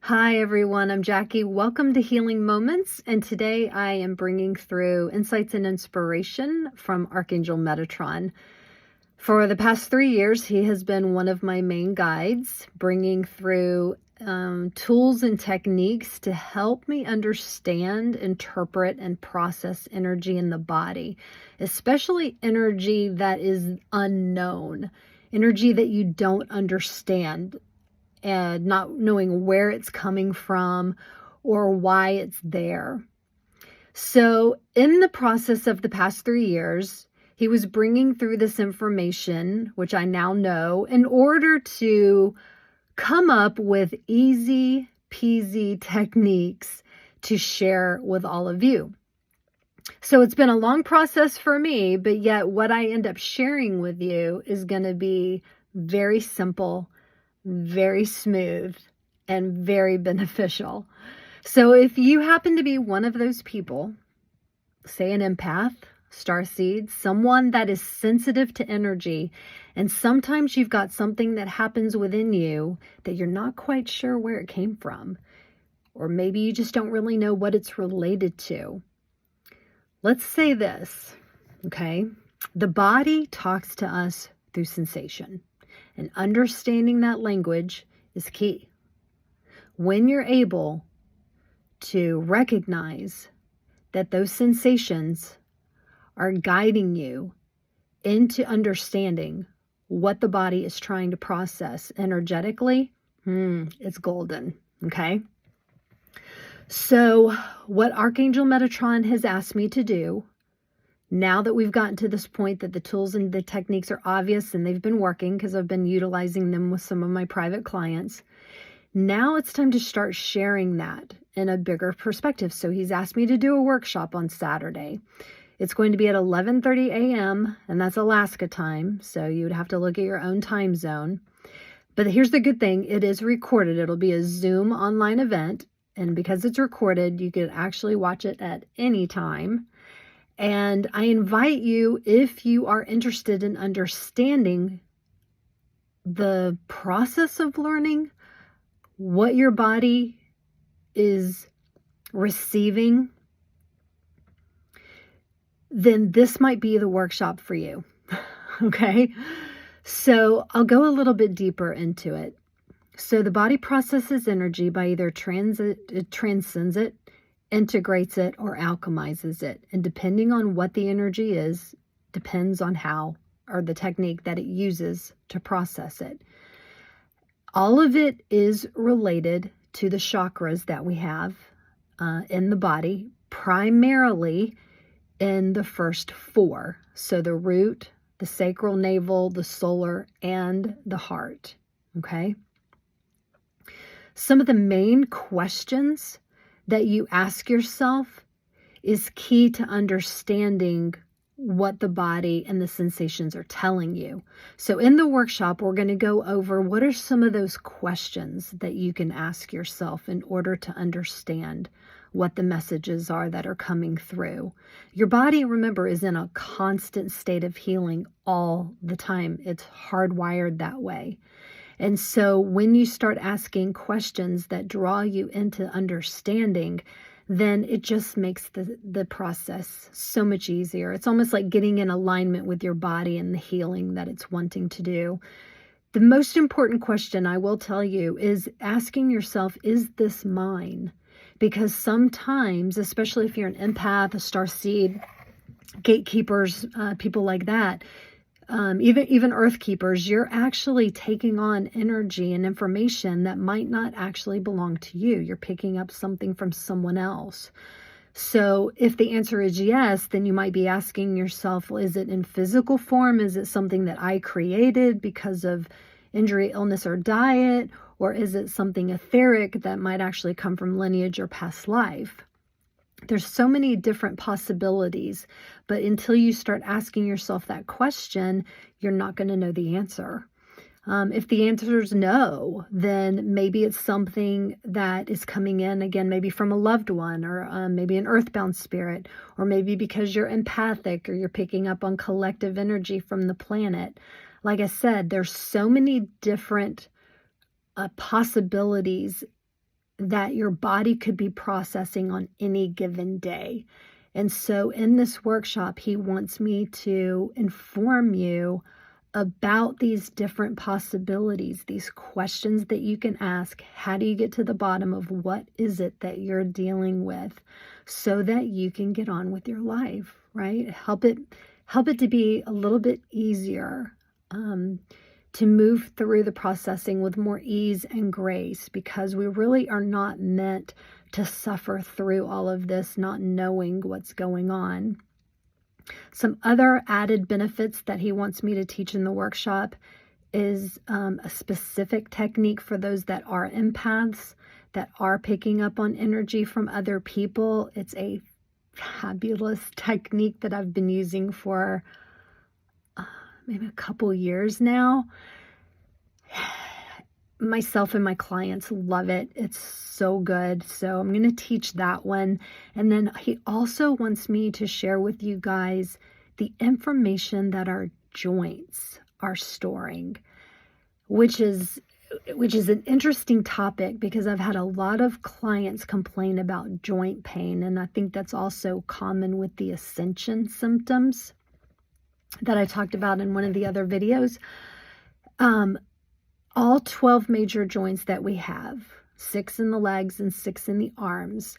Hi everyone, I'm Jackie. Welcome to Healing Moments, and today I am bringing through insights and inspiration from Archangel Metatron. For the past 3 years, he has been one of my main guides, bringing through tools and techniques to help me understand, interpret, and process energy in the body, especially energy that is unknown, energy that you don't understand, and not knowing where it's coming from or why it's there. So in the process of the past 3 years, he was bringing through this information, which I now know, in order to come up with easy peasy techniques to share with all of you. So it's been a long process for me, but yet what I end up sharing with you is going to be very simple, very smooth, and very beneficial. So if you happen to be one of those people, say an empath, starseed, someone that is sensitive to energy, and sometimes you've got something that happens within you that you're not quite sure where it came from, or maybe you just don't really know what it's related to. Let's say this, okay? The body talks to us through sensation. And understanding that language is key. When you're able to recognize that those sensations are guiding you into understanding what the body is trying to process energetically, it's golden, okay? So what Archangel Metatron has asked me to do, now that we've gotten to this point that the tools and the techniques are obvious and they've been working because I've been utilizing them with some of my private clients, now it's time to start sharing that in a bigger perspective. So he's asked me to do a workshop on Saturday. It's going to be at 11:30 a.m. and that's Alaska time. So you would have to look at your own time zone. But here's the good thing. It is recorded. It'll be a Zoom online event. And because it's recorded, you can actually watch it at any time. And I invite you, if you are interested in understanding the process of learning, what your body is receiving, then this might be the workshop for you. Okay? So I'll go a little bit deeper into it. So the body processes energy by either it transcends it, integrates it, or alchemizes it. And depending on what the energy is, depends on how, or the technique that it uses to process it. All of it is related to the chakras that we have in the body, primarily in the first 4. So the root, the sacral, navel, the solar, and the heart. Okay? Some of the main questions that you ask yourself is key to understanding what the body and the sensations are telling you. So in the workshop, we're going to go over what are some of those questions that you can ask yourself in order to understand what the messages are that are coming through. Your body, remember, is in a constant state of healing all the time. It's hardwired that way. And so when you start asking questions that draw you into understanding, then it just makes the process so much easier. It's almost like getting in alignment with your body and the healing that it's wanting to do. The most important question I will tell you is asking yourself, is this mine? Because sometimes, especially if you're an empath, a starseed, gatekeepers, people like that, even earth keepers, you're actually taking on energy and information that might not actually belong to you. You're picking up something from someone else. So if the answer is yes, then you might be asking yourself, well, is it in physical form? Is it something that I created because of injury, illness, or diet? Or is it something etheric that might actually come from lineage or past life? There's so many different possibilities, but until you start asking yourself that question, you're not going to know the answer. If the answer is no, then maybe it's something that is coming in, again, maybe from a loved one, or maybe an earthbound spirit, or maybe because you're empathic or you're picking up on collective energy from the planet. Like I said, there's so many different possibilities that your body could be processing on any given day. And so in this workshop, he wants me to inform you about these different possibilities, these questions that you can ask. How do you get to the bottom of what is it that you're dealing with so that you can get on with your life, right? Help it to be a little bit easier, to move through the processing with more ease and grace, because we really are not meant to suffer through all of this not knowing what's going on. Some other added benefits that he wants me to teach in the workshop is a specific technique for those that are empaths, that are picking up on energy from other people. It's a fabulous technique that I've been using for maybe a couple years now. Myself and my clients love it. It's so good. So I'm going to teach that one. And then he also wants me to share with you guys the information that our joints are storing, which is an interesting topic, because I've had a lot of clients complain about joint pain. And I think that's also common with the ascension symptoms that I talked about in one of the other videos. All 12 major joints that we have, 6 in the legs and 6 in the arms,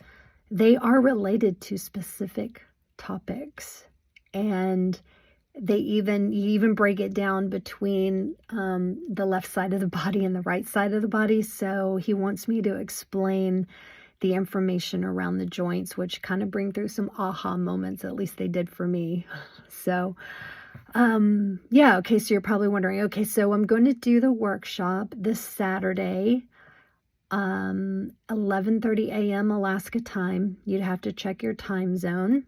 they are related to specific topics. And you even break it down between the left side of the body and the right side of the body. So he wants me to explain the information around the joints, which kind of bring through some aha moments. At least they did for me. So yeah, okay, so you're probably wondering, okay, so I'm going to do the workshop this Saturday, 11:30 a.m. Alaska time. You'd have to check your time zone.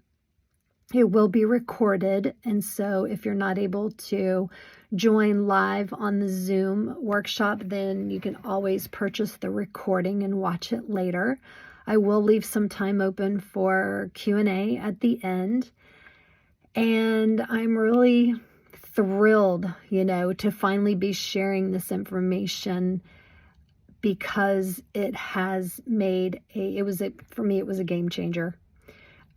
It will be recorded, and so if you're not able to join live on the Zoom workshop, then you can always purchase the recording and watch it later. I will leave some time open for Q&A at the end. And I'm really thrilled, to finally be sharing this information, because it has made for me, it was a game changer.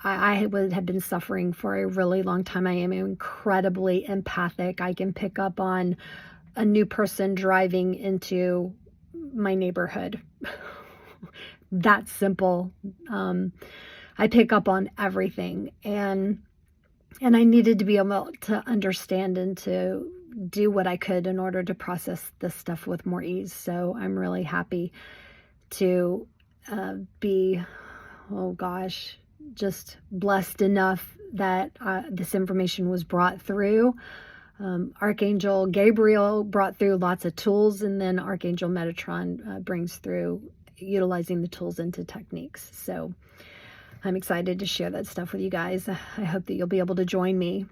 I have been suffering for a really long time. I am incredibly empathic. I can pick up on a new person driving into my neighborhood. That's simple. I pick up on everything, and I needed to be able to understand and to do what I could in order to process this stuff with more ease. So I'm really happy to be, just blessed enough that this information was brought through. Archangel Gabriel brought through lots of tools, and then Archangel Metatron brings through utilizing the tools into techniques. So I'm excited to share that stuff with you guys. I hope that you'll be able to join me.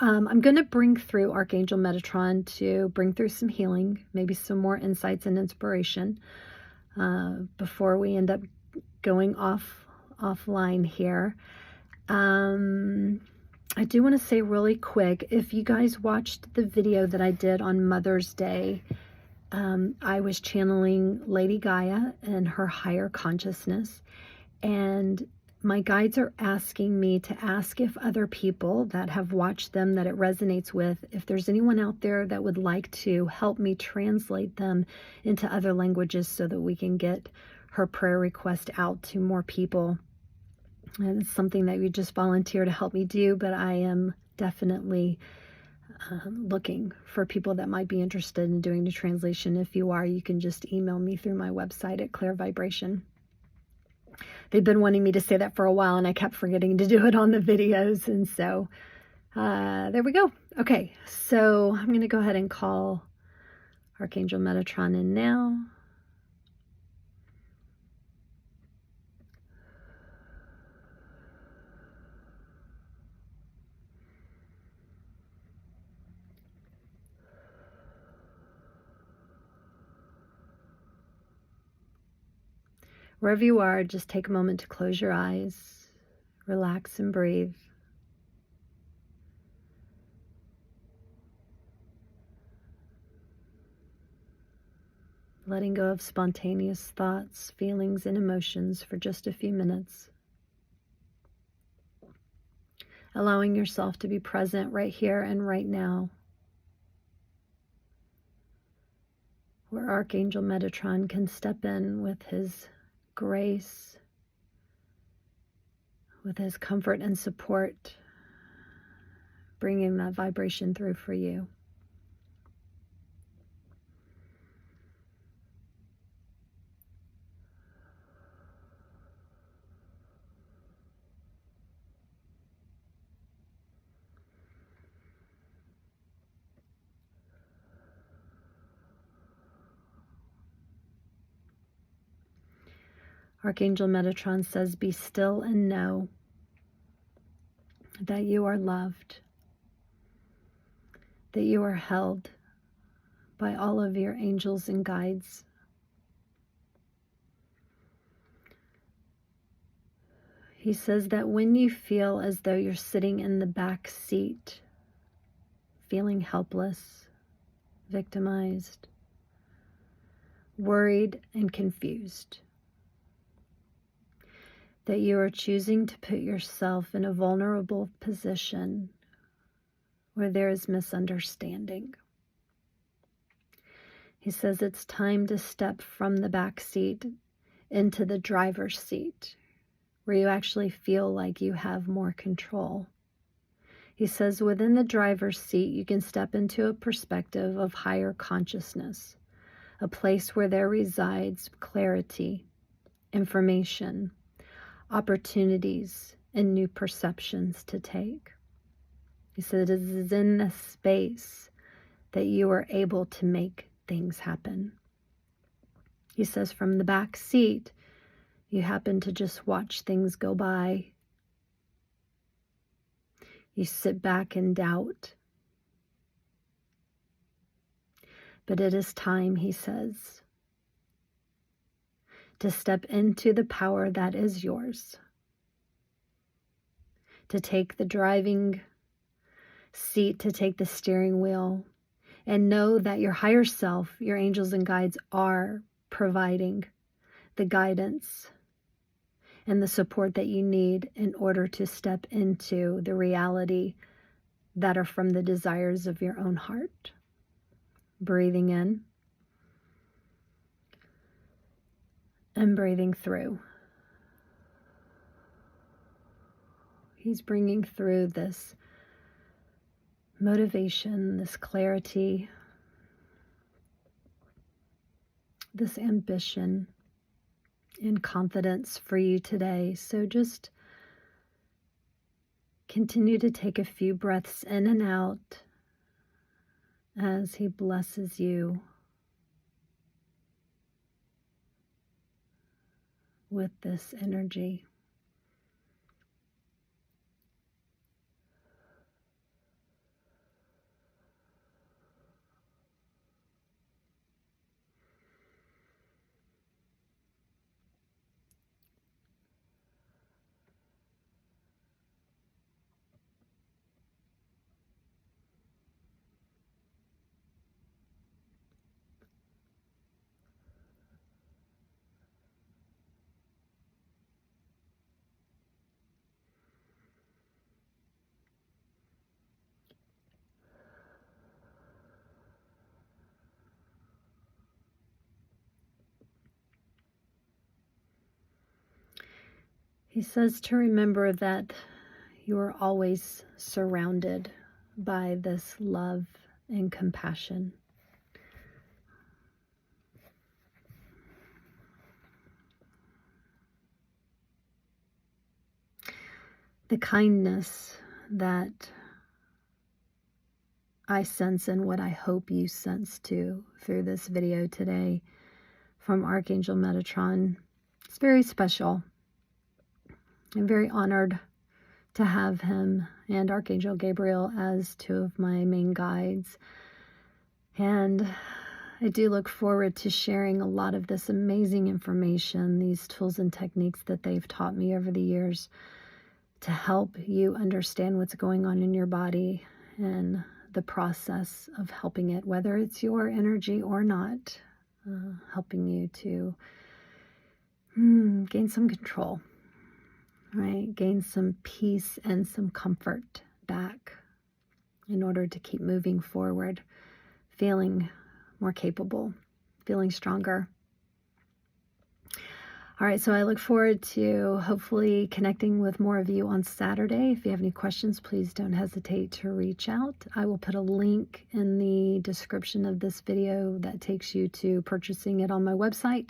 I'm going to bring through Archangel Metatron to bring through some healing, maybe some more insights and inspiration before we end up going offline here. I do want to say really quick, if you guys watched the video that I did on Mother's Day, I was channeling Lady Gaia and her higher consciousness. And my guides are asking me to ask if other people that have watched them, that it resonates with, if there's anyone out there that would like to help me translate them into other languages so that we can get her prayer request out to more people. And it's something that you just volunteer to help me do, but I am definitely looking for people that might be interested in doing the translation. If you are, you can just email me through my website at Clear Vibration. They've been wanting me to say that for a while, and I kept forgetting to do it on the videos. And so there we go. Okay, so I'm going to go ahead and call Archangel Metatron in now. Wherever you are, just take a moment to close your eyes, relax and breathe. letting go of spontaneous thoughts, feelings, and emotions for just a few minutes. Allowing yourself to be present right here and right now, where Archangel Metatron can step in with his grace, with his comfort and support, bringing that vibration through for you. Archangel Metatron says, be still and know that you are loved, that you are held by all of your angels and guides. He says that when you feel as though you're sitting in the back seat, feeling helpless, victimized, worried, and confused, that you are choosing to put yourself in a vulnerable position where there is misunderstanding. He says it's time to step from the back seat into the driver's seat, where you actually feel like you have more control. He says within the driver's seat, you can step into a perspective of higher consciousness, a place where there resides clarity, information, opportunities, and new perceptions to take. He said it is in this space that you are able to make things happen. He says from the back seat, you happen to just watch things go by. You sit back in doubt. But it is time, he says, to step into the power that is yours, to take the driving seat, to take the steering wheel, and know that your higher self, your angels and guides, are providing the guidance and the support that you need in order to step into the reality that are from the desires of your own heart. Breathing in and breathing through. He's bringing through this motivation, this clarity, this ambition and confidence for you today. So just continue to take a few breaths in and out as he blesses you with this energy. He says to remember that you are always surrounded by this love and compassion. The kindness that I sense and what I hope you sense too through this video today from Archangel Metatron. It's very special. I'm very honored to have him and Archangel Gabriel as two of my main guides. And I do look forward to sharing a lot of this amazing information, these tools and techniques that they've taught me over the years to help you understand what's going on in your body and the process of helping it, whether it's your energy or not. helping you to gain some control, right? Gain some peace and some comfort back in order to keep moving forward, feeling more capable, feeling stronger. All right, so I look forward to hopefully connecting with more of you on Saturday. If you have any questions, please don't hesitate to reach out. I will put a link in the description of this video that takes you to purchasing it on my website.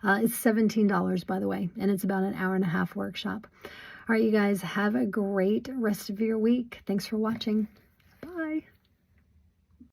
It's $17, by the way, and it's about an hour-and-a-half workshop. All right, you guys, have a great rest of your week. Thanks for watching.